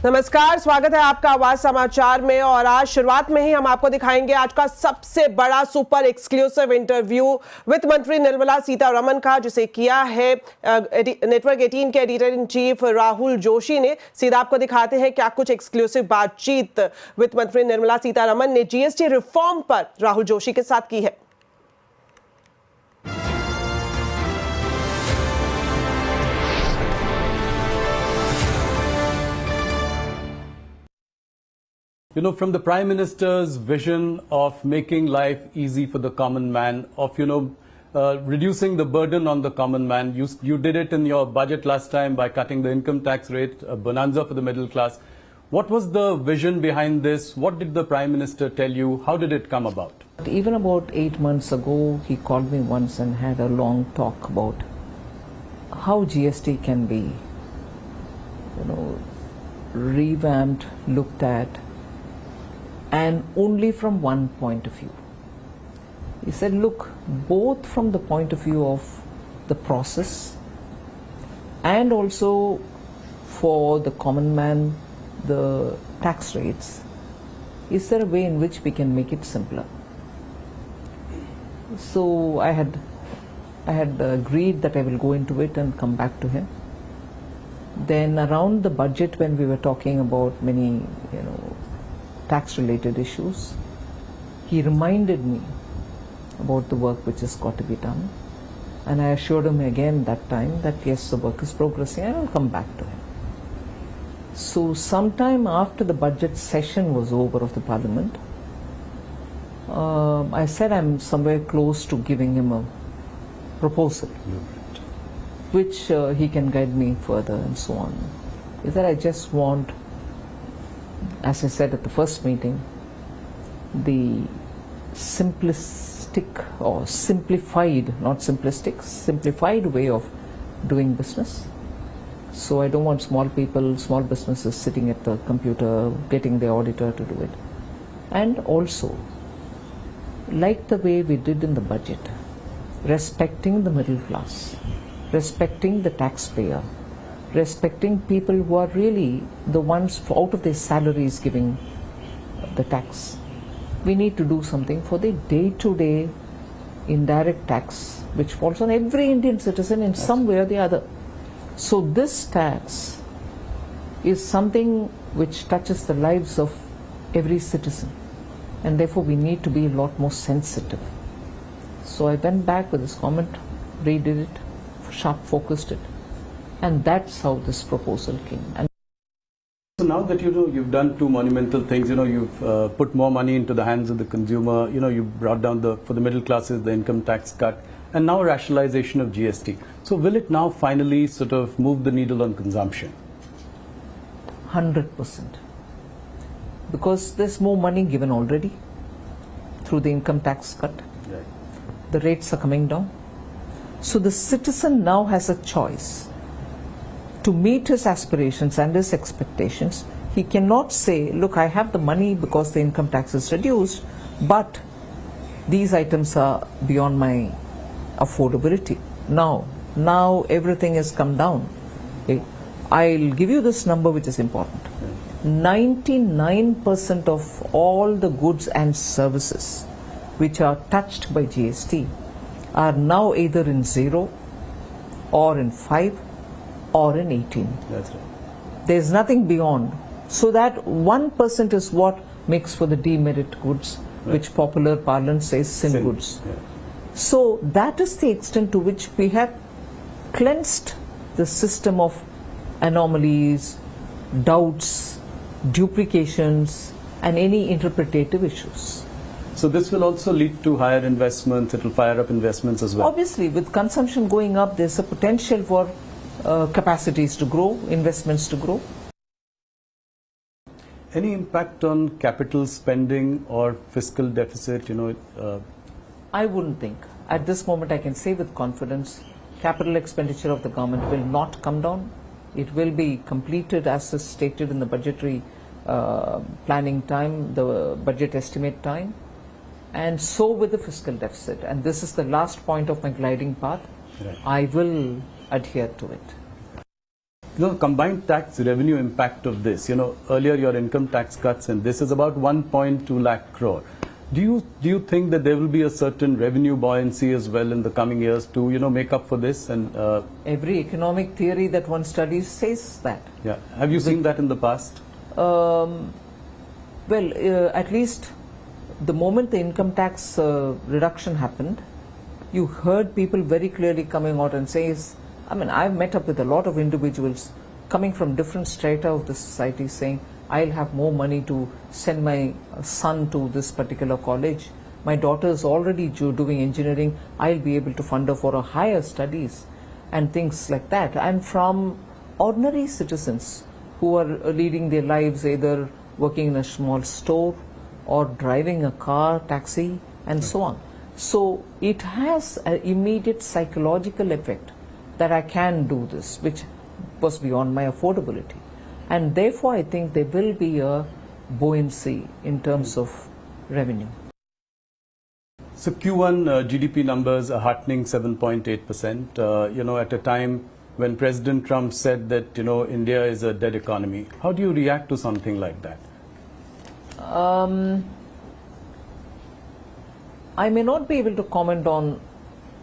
नमस्कार, स्वागत है आपका आवाज समाचार में। और आज शुरुआत में ही हम आपको दिखाएंगे आज का सबसे बड़ा सुपर एक्सक्लूसिव इंटरव्यू वित्त मंत्री निर्मला सीतारमण का, जिसे किया है नेटवर्क 18 के editor in chief Rahul Joshi ने। सीधा आपको दिखाते हैं क्या कुछ एक्सक्लूसिव बातचीत वित्त मंत्री निर्मला सीतारमण ने जीएसटी रिफॉर्म पर राहुल जोशी के साथ की है। You know, from the Prime Minister's vision of making life easy for the common man, of, reducing the burden on the common man, you did it in your budget last time by cutting the income tax rate, a bonanza for the middle class. What was the vision behind this? What did the Prime Minister tell you? How did it come about? Even about 8 months ago, he called me once and had a long talk about how GST can be, revamped, looked at, and only from one point of view. He said, look, both from the point of view of the process and also for the common man, the tax rates, is there a way in which we can make it simpler? So I had agreed that I will go into it and come back to him. Then around the budget, when we were talking about many, tax-related issues, he reminded me about the work which has got to be done, and I assured him again that time that yes, the work is progressing and I'll come back to him. So sometime after the budget session was over of the Parliament, I said I'm somewhere close to giving him a proposal which he can guide me further and so on. Is that I just want, as I said at the first meeting, the simplistic or simplified, not simplistic, simplified way of doing business. So I don't want small people, small businesses sitting at the computer, getting the auditor to do it. And also, like the way we did in the budget, respecting the middle class, respecting the taxpayer, respecting people who are really the ones out of their salaries giving the tax. We need to do something for the day-to-day indirect tax which falls on every Indian citizen in some way or the other. So this tax is something which touches the lives of every citizen, and therefore we need to be a lot more sensitive. So I went back with this comment, redid it, sharp focused it, and that's how this proposal came. And so now that you've done two monumental things, you've put more money into the hands of the consumer, you brought down for the middle classes the income tax cut, and now rationalization of GST. So will it now finally sort of move the needle on consumption? 100%. Because there's more money given already through the income tax cut. Right. The rates are coming down. So the citizen now has a choice to meet his aspirations and his expectations. He cannot say, look, I have the money because the income tax is reduced, but these items are beyond my affordability. Now everything has come down. Okay. I'll give you this number which is important. 99% of all the goods and services which are touched by GST are now either in 0 or in 5 or in 18. That's right. There's nothing beyond. So that 1% is what makes for the demerit goods, right, which popular parlance says sin goods. Yeah. So that is the extent to which we have cleansed the system of anomalies, doubts, duplications, and any interpretative issues. So this will also lead to higher investments, it will fire up investments as well. Obviously, with consumption going up, there's a potential for capacities to grow, investments to grow. Any impact on capital spending or fiscal deficit, I wouldn't think. At this moment, I can say with confidence, capital expenditure of the government will not come down. It will be completed as is stated in the budgetary planning time, the budget estimate time, and so with the fiscal deficit. And this is the last point of my gliding path. Right. I will adhere to it. combined tax revenue impact of this, earlier your income tax cuts and this is about 1.2 lakh crore. Do you think that there will be a certain revenue buoyancy as well in the coming years to, make up for this? And Every economic theory that one studies says that. yeah, have you seen that in the past? At least the moment the income tax reduction happened, you heard people very clearly coming out and saying, I've met up with a lot of individuals coming from different strata of the society saying, I'll have more money to send my son to this particular college. My daughter is already doing engineering. I'll be able to fund her for her higher studies and things like that. And from ordinary citizens who are leading their lives either working in a small store or driving a car, taxi, and so on. So it has an immediate psychological effect that I can do this, which was beyond my affordability. And therefore, I think there will be a buoyancy in terms of revenue. So Q1 GDP numbers are heartening 7.8%, at a time when President Trump said that, India is a dead economy. How do you react to something like that? I may not be able to comment on,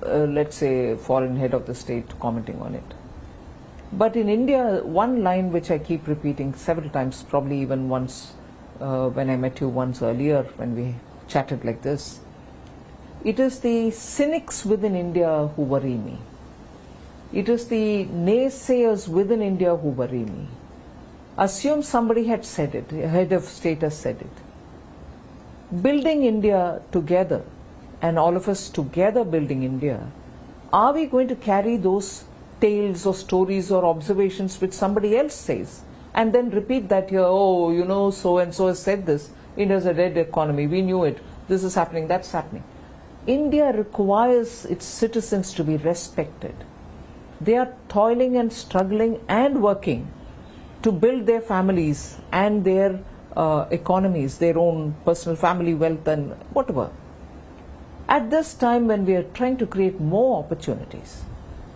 let's say, foreign head of the state commenting on it. But in India, one line which I keep repeating several times, probably even once when I met you once earlier when we chatted like this, it is the cynics within India who worry me. It is the naysayers within India who worry me. Assume somebody had said it, a head of state has said it. Building India together, and all of us together building India, are we going to carry those tales or stories or observations which somebody else says and then repeat that here, so and so has said this, India's a dead economy, we knew it, this is happening, that's happening. India requires its citizens to be respected. They are toiling and struggling and working to build their families and their economies, their own personal family wealth and whatever. At this time when we are trying to create more opportunities,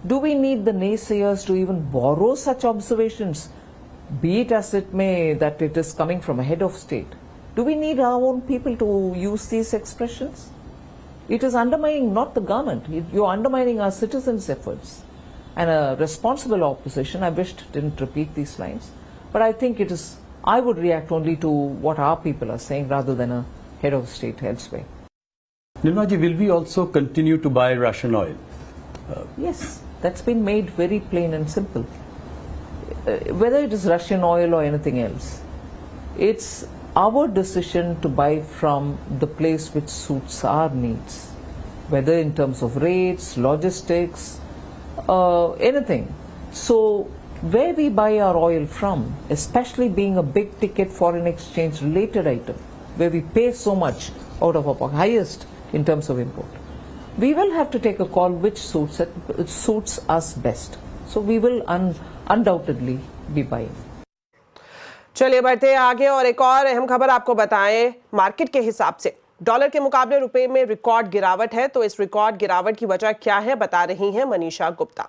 do we need the naysayers to even borrow such observations, be it as it may that it is coming from a head of state? Do we need our own people to use these expressions? It is undermining not the government, you're undermining our citizens' efforts. And a responsible opposition, I wished didn't repeat these lines, but I think it is, I would react only to what our people are saying rather than a head of state elsewhere. Nirmala ji, will we also continue to buy Russian oil? Yes, that's been made very plain and simple. Whether it is Russian oil or anything else, it's our decision to buy from the place which suits our needs, whether in terms of rates, logistics, anything. So where we buy our oil from, especially being a big ticket foreign exchange related item, where we pay so much out of our highest in terms of import, we will have to take a call which suits us best. So we will undoubtedly be buying. चलिए बढ़ते हैं आगे और एक और अहम खबर आपको बताएं। मार्केट के हिसाब से डॉलर के मुकाबले रुपए में रिकॉर्ड गिरावट है, तो इस रिकॉर्ड गिरावट की वजह क्या है बता रही हैं मनीषा गुप्ता।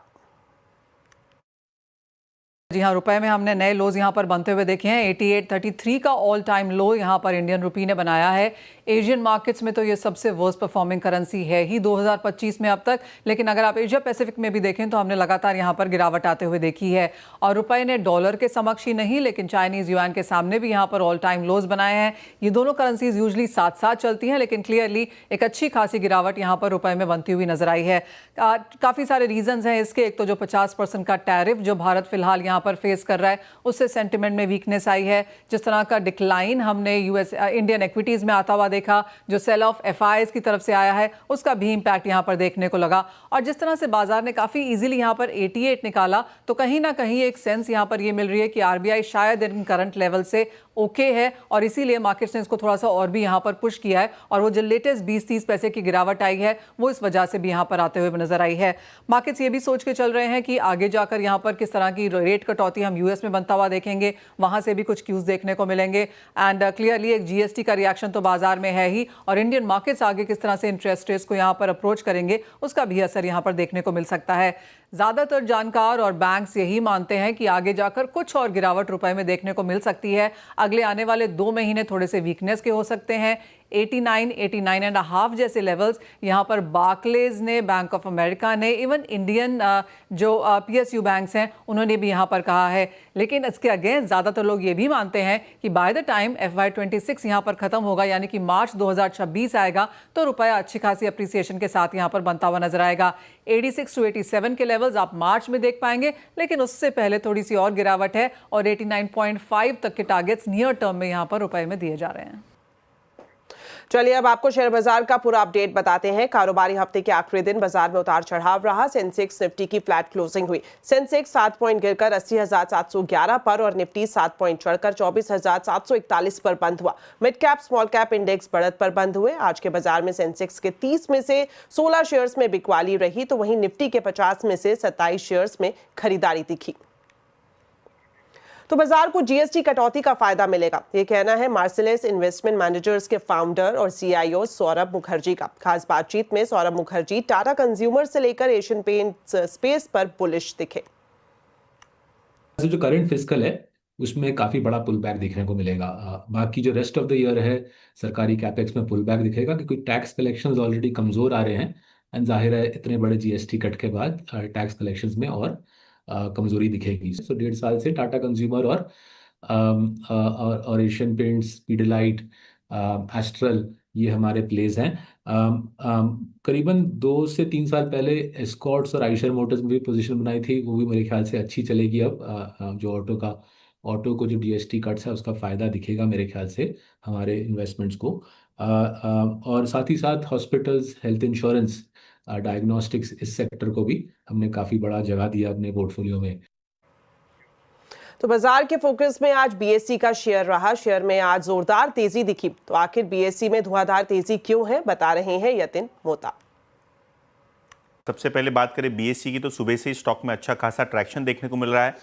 जी हाँ, रुपए में हमने नए लोज यहाँ पर बनते हुए देखे हैं। 88.33 का ऑल टाइम लो यहाँ पर इंडियन रुपी ने बनाया है। एशियन मार्केट्स में तो ये सबसे वर्स्ट परफॉर्मिंग करेंसी है ही 2025 में अब तक, लेकिन अगर आप एशिया पैसिफिक में भी देखें तो हमने लगातार यहाँ पर गिरावट आते हुए देखी है। और रुपए ने डॉलर के समक्ष ही नहीं लेकिन चाइनीज युआन के सामने भी यहाँ पर ऑल टाइम लोज बनाए हैं। ये दोनों करेंसीज यूजली साथ साथ चलती हैं, लेकिन क्लियरली एक अच्छी खासी गिरावट यहाँ पर रुपए में बनती हुई नजर आई है। काफ़ी सारे रीजंस हैं इसके। एक तो जो 50% का टैरिफ जो भारत फिलहाल यहाँ पर फेस कर रहा है, उससे सेंटिमेंट में वीकनेस आई है। जिस तरह का डिक्लाइन हमने इंडियन इक्विटीज में आता हुआ देखा, जो सेल ऑफ एफआईएस की तरफ से आया है, उसका भी इंपैक्ट यहां पर देखने को लगा। और जिस तरह से बाजार ने काफी इजीली यहां पर 88 निकाला, तो कहीं ना कहीं एक सेंस यहां पर ये मिल रही है कि आरबीआई शायद इन करंट लेवल से ओके है और इसीलिए मार्केट्स ने इसको थोड़ा सा और भी यहां पर पुश किया है। और वो जो लेटेस्ट 20-30 पैसे की गिरावट आई है वो इस वजह से भी यहां पर आते हुए नजर आई है। मार्केट्स ये भी सोच के चल रहे हैं कि आगे जाकर यहां पर किस तरह की रेट कटौती हम यूएस में बनता हुआ देखेंगे, वहां से भी कुछ क्यूज देखने को मिलेंगे। एंड क्लियरली एक जीएसटी का रिएक्शन तो बाजार में है ही, और इंडियन मार्केट्स आगे किस तरह से इंटरेस्ट रेट्स को यहां पर अप्रोच करेंगे उसका भी असर यहां पर देखने को मिल सकता है। ज्यादातर जानकार और बैंक्स यही मानते हैं कि आगे जाकर कुछ और गिरावट रुपए में देखने को मिल सकती है। अगले आने वाले 2 महीने थोड़े से वीकनेस के हो सकते हैं। 89, 89.5 जैसे लेवल्स यहाँ पर बार्कलेज ने, बैंक ऑफ अमेरिका ने, इवन इंडियन जो PSU बैंक्स हैं उन्होंने भी यहाँ पर कहा है। लेकिन इसके अगेंस्ट ज़्यादातर लोग ये भी मानते हैं कि बाय द टाइम FY26 यहाँ पर ख़त्म होगा, यानी कि मार्च 2026 आएगा, तो रुपया अच्छी खासी अप्रिसिएशन के साथ यहाँ पर बनता हुआ नजर आएगा। 86 to 87 के लेवल्स आप मार्च में देख पाएंगे, लेकिन उससे पहले थोड़ी सी और गिरावट है और 89.5 तक के टारगेट्स नियर टर्म में यहाँ पर रुपए में दिए जा रहे हैं। चलिए अब आपको शेयर बाजार का पूरा अपडेट बताते हैं। कारोबारी हफ्ते के आखिरी दिन बाजार में उतार चढ़ाव रहा। सेंसेक्स निफ्टी की फ्लैट क्लोजिंग हुई। सेंसेक्स 7 पॉइंट गिरकर 80,711 पर और निफ्टी 7 पॉइंट चढ़कर 24,741 पर बंद हुआ। Mid cap small cap index बढ़त पर बंद हुए। आज के बाजार में सेंसेक्स के 30 में से 16 शेयर्स में बिकवाली रही, तो वहीं निफ्टी के 50 में से 27 शेयर्स में खरीदारी दिखी। तो बाजार को जीएसटी कटौती का फायदा मिलेगा, ये कहना है मार्सिलेस इन्वेस्टमेंट मैनेजर्स के फाउंडर और CIO सौरभ मुखर्जी का। खास बातचीत में सौरभ मुखर्जी टाटा कंज्यूमर से लेकर एशियन पेंट्स स्पेस पर बुलिश दिखे। जो करंट फिस्कल है उसमें काफी बड़ा पुल बैक देखने को मिलेगा। बाकी जो रेस्ट ऑफ द ईयर है सरकारी कैपेक्स में पुल बैक दिखेगा, क्योंकि टैक्स कलेक्शंस ऑलरेडी कमजोर आ रहे हैं एंड जाहिर है इतने बड़े जीएसटी कट के बाद टैक्स कलेक्शंस में और कमजोरी दिखेगी। सो 1.5 साल से टाटा कंज्यूमर और एशियन पेंट्स, पीडिलाइट, एस्ट्रल ये हमारे प्लेज हैं। करीबन 2 से 3 साल पहले एस्कॉर्ट्स और आइशर मोटर्स में भी पोजीशन बनाई थी, वो भी मेरे ख्याल से अच्छी चलेगी। अब जो ऑटो को जो जीएसटी कट्स है उसका फ़ायदा दिखेगा मेरे ख्याल से हमारे इन्वेस्टमेंट्स को। और साथ ही साथ हॉस्पिटल्स, हेल्थ इंश्योरेंस, डायग्नोस्टिक्स, इस सेक्टर को भी हमने काफ़ी बड़ा जगह दिया अपने पोर्टफोलियो में। तो बाजार के फोकस में आज BSE का शेयर रहा। शेयर में आज जोरदार तेजी दिखी। तो आखिर BSE में धुआंधार तेजी क्यों है, बता रहे हैं यतिन मोता। सबसे पहले बात करें BSE की, तो सुबह से ही स्टॉक में अच्छा खासा ट्रैक्शन देखने को मिल रहा है।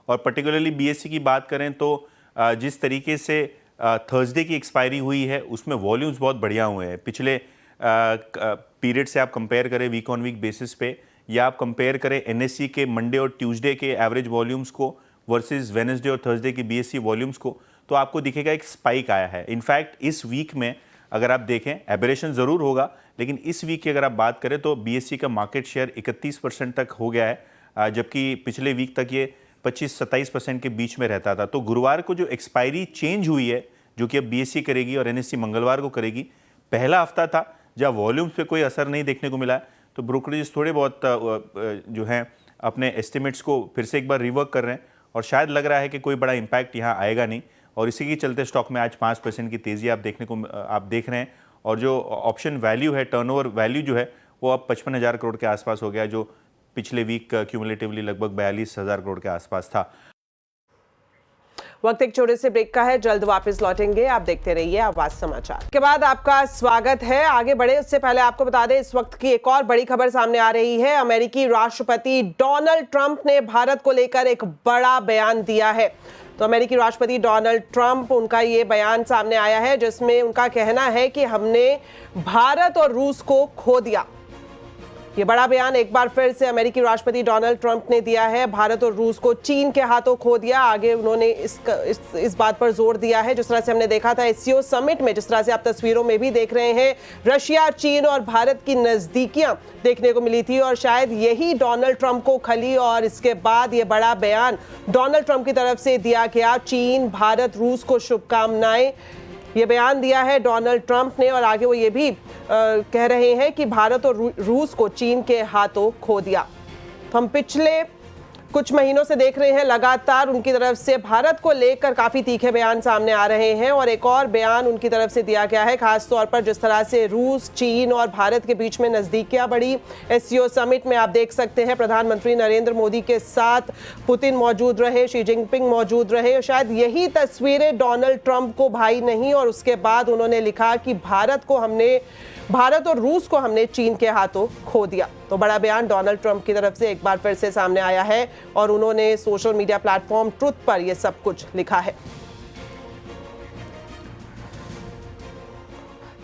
और पर्टिकुलरली BSE की बात करें तो जिस तरीके से थर्सडे की एक्सपायरी हुई है उसमें वॉल्यूम्स बहुत बढ़िया हुए हैं। पिछले पीरियड से आप कंपेयर करें वीक ऑन वीक बेसिस पे, या आप कंपेयर करें NSE के मंडे और ट्यूसडे के एवरेज वॉल्यूम्स को वर्सेस वेडनेसडे और थर्सडे की BSE वॉल्यूम्स को, तो आपको दिखेगा एक स्पाइक आया है। इनफैक्ट इस वीक में अगर आप देखें, एबरेशन ज़रूर होगा, लेकिन इस वीक की अगर आप बात करें तो BSE का मार्केट शेयर 31% तक हो गया है, जबकि पिछले वीक तक ये 25-27% के बीच में रहता था। तो गुरुवार को जो एक्सपायरी चेंज हुई है, जो कि अब BSE करेगी और NSE मंगलवार को करेगी, पहला हफ्ता था जहाँ वॉल्यूम्स पे कोई असर नहीं देखने को मिला है। तो ब्रोकरेज थोड़े बहुत जो हैं अपने एस्टिमेट्स को फिर से एक बार रिवर्क कर रहे हैं और शायद लग रहा है कि कोई बड़ा इम्पैक्ट यहाँ आएगा नहीं, और इसी के चलते स्टॉक में आज 5% की तेज़ी आप देख रहे हैं। और जो ऑप्शन वैल्यू है, टर्नओवर वैल्यू जो है, वो अब 55,000 करोड़ के आसपास हो गया, जो पिछले वीक क्यूमुलेटिवली लगभग 42,000 करोड़ के आसपास था। वक्त एक छोटे से ब्रेक का है, जल्द वापस लौटेंगे। आप देखते रहिए आवाज समाचार। के बाद आपका स्वागत है। आगे बढ़े उससे पहले आपको बता दें इस वक्त की एक और बड़ी खबर सामने आ रही है। अमेरिकी राष्ट्रपति डोनाल्ड ट्रंप ने भारत को लेकर एक बड़ा बयान दिया है। तो अमेरिकी राष्ट्रपति डोनाल्ड ट्रंप, उनका ये बयान सामने आया है जिसमें उनका कहना है कि हमने भारत और रूस को खो दिया। ये बड़ा बयान एक बार फिर से अमेरिकी राष्ट्रपति डोनाल्ड ट्रंप ने दिया है। भारत और रूस को चीन के हाथों खो दिया। आगे उन्होंने इस बात पर जोर दिया है, जिस तरह से हमने देखा था SCO समिट में, जिस तरह से आप तस्वीरों में भी देख रहे हैं, रशिया, चीन और भारत की नजदीकियां देखने को मिली थी और शायद यही डोनाल्ड ट्रंप को खली और इसके बाद ये बड़ा बयान डोनाल्ड ट्रंप की तरफ से दिया गया। चीन, भारत, रूस को शुभकामनाएं, ये बयान दिया है डोनाल्ड ट्रंप ने। और आगे वो ये भी कह रहे हैं कि भारत और रूस को चीन के हाथों खो दिया। तो हम पिछले कुछ महीनों से देख रहे हैं लगातार उनकी तरफ से भारत को लेकर काफी तीखे बयान सामने आ रहे हैं और एक और बयान उनकी तरफ से दिया गया है, खास तौर पर जिस तरह से रूस, चीन और भारत के बीच में नजदीकियां बढ़ी। SCO समिट में आप देख सकते हैं प्रधानमंत्री नरेंद्र मोदी के साथ पुतिन मौजूद रहे, शी जिनपिंग मौजूद रहे। शायद यही तस्वीरें डोनाल्ड ट्रंप को भाई नहीं और उसके बाद उन्होंने लिखा कि भारत और रूस को हमने चीन के हाथों खो दिया। तो बड़ा बयान डोनाल्ड ट्रंप की तरफ से एक बार फिर से सामने आया है और उन्होंने सोशल मीडिया प्लेटफॉर्म ट्रुथ पर यह सब कुछ लिखा है।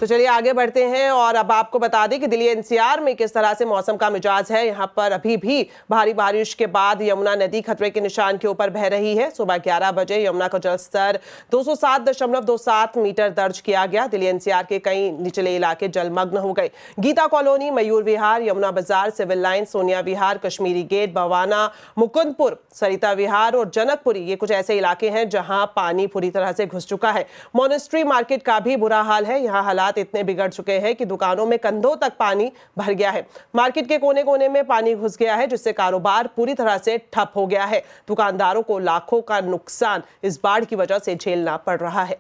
तो चलिए आगे बढ़ते हैं और अब आपको बता दें कि दिल्ली एनसीआर में किस तरह से मौसम का मिजाज है। यहाँ पर अभी भी भारी बारिश के बाद यमुना नदी खतरे के निशान के ऊपर बह रही है। सुबह 11 बजे यमुना का जलस्तर 207.27 मीटर दर्ज किया गया। दिल्ली एनसीआर के कई निचले इलाके जलमग्न हो गए। गीता कॉलोनी, मयूर विहार, यमुना बाजार, सिविल लाइन, सोनिया विहार, कश्मीरी गेट, बवाना, मुकुंदपुर, सरिता विहार और जनकपुरी, ये कुछ ऐसे इलाके हैं जहां पानी पूरी तरह से घुस चुका है। मॉनेस्ट्री मार्केट का भी बुरा हाल है। यहाँ हालात इतने बिगड़ चुके हैं कि दुकानों में कंधों तक पानी भर गया है। मार्केट के कोने कोने में पानी घुस गया है, जिससे कारोबार पूरी तरह से ठप हो गया है। दुकानदारों को लाखों का नुकसान इस बाढ़ की वजह से झेलना पड़ रहा है।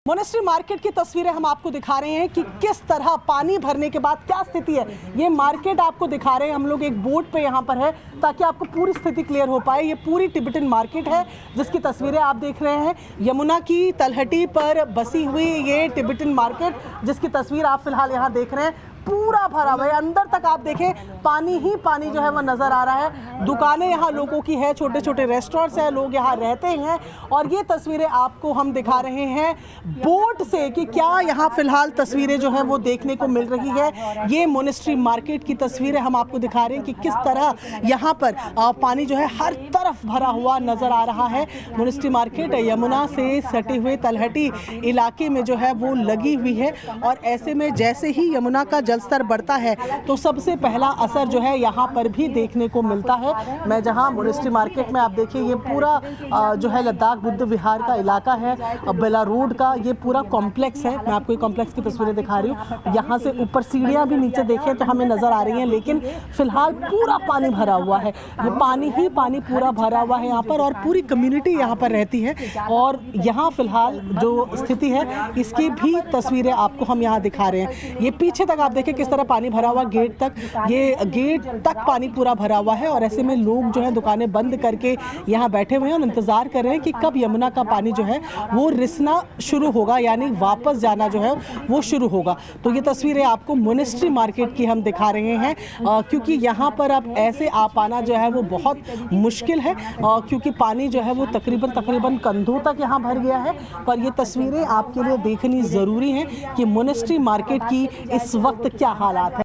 मॉनेस्ट्री मार्केट की तस्वीरें हम आपको दिखा रहे हैं कि किस तरह पानी भरने के बाद क्या स्थिति है। ये मार्केट आपको दिखा रहे हैं हम लोग, एक बोर्ड पे यहाँ पर है ताकि आपको पूरी स्थिति क्लियर हो पाए। ये पूरी टिबेटन मार्केट है जिसकी तस्वीरें आप देख रहे हैं। यमुना की तलहटी पर बसी हुई ये टिबेटन मार्केट जिसकी तस्वीर आप फिलहाल यहाँ देख रहे हैं, पूरा भरा हुआ है। अंदर तक आप देखें पानी ही पानी जो है वो नजर आ रहा है। दुकानें यहाँ लोगों की है, छोटे छोटे रेस्टोरेंट्स हैं, लोग यहाँ रहते हैं। और ये तस्वीरें आपको हम दिखा रहे हैं बोट से कि क्या यहाँ फिलहाल तस्वीरें जो है वो देखने को मिल रही है। ये मॉनेस्ट्री मार्केट की तस्वीरें हम आपको दिखा रहे हैं कि किस तरह यहाँ पर पानी जो है हर तरफ भरा हुआ नजर आ रहा है। मॉनेस्ट्री मार्केट यमुना से सटे हुए तलहटी इलाके में जो है वो लगी हुई है और ऐसे में जैसे ही यमुना का जलस्तर बढ़ता है तो सबसे पहला असर जो है यहाँ पर भी देखने को मिलता है। मैं जहाँ मॉनेस्ट्री मार्केट में आप देखिए ये पूरा जो है लद्दाख बुद्ध विहार का इलाका है, बेला रोड का ये पूरा कॉम्प्लेक्स है। मैं आपको ये कॉम्प्लेक्स की तस्वीरें दिखा रही हूँ। यहाँ से ऊपर सीढ़ियाँ भी नीचे देखें तो हमें नज़र आ रही हैं, लेकिन फिलहाल पूरा पानी भरा हुआ है। ये पानी ही पानी पूरा भरा हुआ है यहाँ पर और पूरी कम्युनिटी यहाँ पर रहती है। और यहाँ फिलहाल जो स्थिति है इसकी भी तस्वीरें आपको हम यहाँ दिखा रहे हैं। ये पीछे तक आप देखें किस तरह पानी भरा हुआ, गेट तक, ये गेट तक पानी पूरा भरा हुआ है। और ऐसे में लोग जो है दुकानें बंद करके यहाँ बैठे हुए हैं और इंतजार कर रहे हैं कि कब यमुना का पानी जो है वो रिसना शुरू होगा, यानी वापस जाना जो है वो शुरू होगा। तो ये तस्वीरें आपको मॉनेस्ट्री मार्केट की हम दिखा रहे हैं क्योंकि यहाँ पर अब ऐसे आ पाना जो है वो बहुत मुश्किल है क्योंकि पानी जो है वो तकरीबन कंधों तक यहाँ भर गया है। पर ये तस्वीरें आपके लिए देखनी ज़रूरी है कि मॉनेस्ट्री मार्केट की इस वक्त क्या हालात है।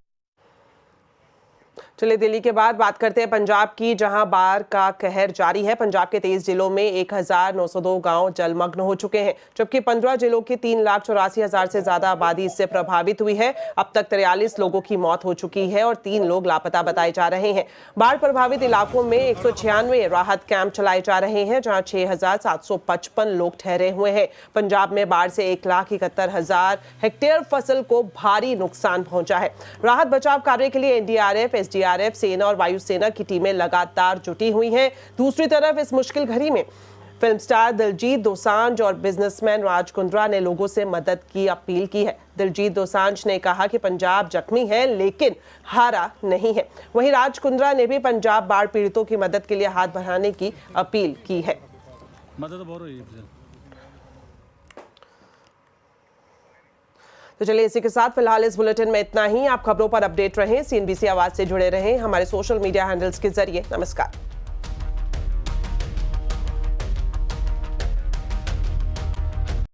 चलिए दिल्ली के बाद बात करते हैं पंजाब की, जहां बाढ़ का कहर जारी है। पंजाब के 23 जिलों में 1902 गांव जलमग्न हो चुके हैं, जबकि 15 जिलों की 3,84,000 से ज्यादा आबादी इससे प्रभावित हुई है। अब तक 43 लोगों की मौत हो चुकी है और 3 लोग लापता बताए जा रहे हैं। बाढ़ प्रभावित इलाकों में 196 राहत कैंप चलाए जा रहे हैं, जहां 6,755 लोग ठहरे हुए हैं। पंजाब में बाढ़ से 1,71,000 हेक्टेयर फसल को भारी नुकसान पहुंचा है। राहत बचाव कार्य के लिए एनडीआरएफ, एसडीआरएफ, सेना और वायुसेना की टीमें लगातार जुटी हुई हैं। दूसरी तरफ इस मुश्किल घड़ी में फिल्म स्टार दिलजीत दोसांझ और बिजनेसमैन राज कुंद्रा ने लोगों से मदद की अपील की है। दिलजीत दोसांझ ने कहा कि पंजाब जख्मी है लेकिन हारा नहीं है। वहीं राज कुंद्रा ने भी पंजाब बाढ़ पीड़ितों की मदद के लिए हाथ बढ़ाने की अपील की है। तो चलिए इसी के साथ फिलहाल इस बुलेटिन में इतना ही। आप खबरों पर अपडेट रहें, CNBC आवाज से जुड़े रहें हमारे सोशल मीडिया हैंडल्स के जरिए। नमस्कार।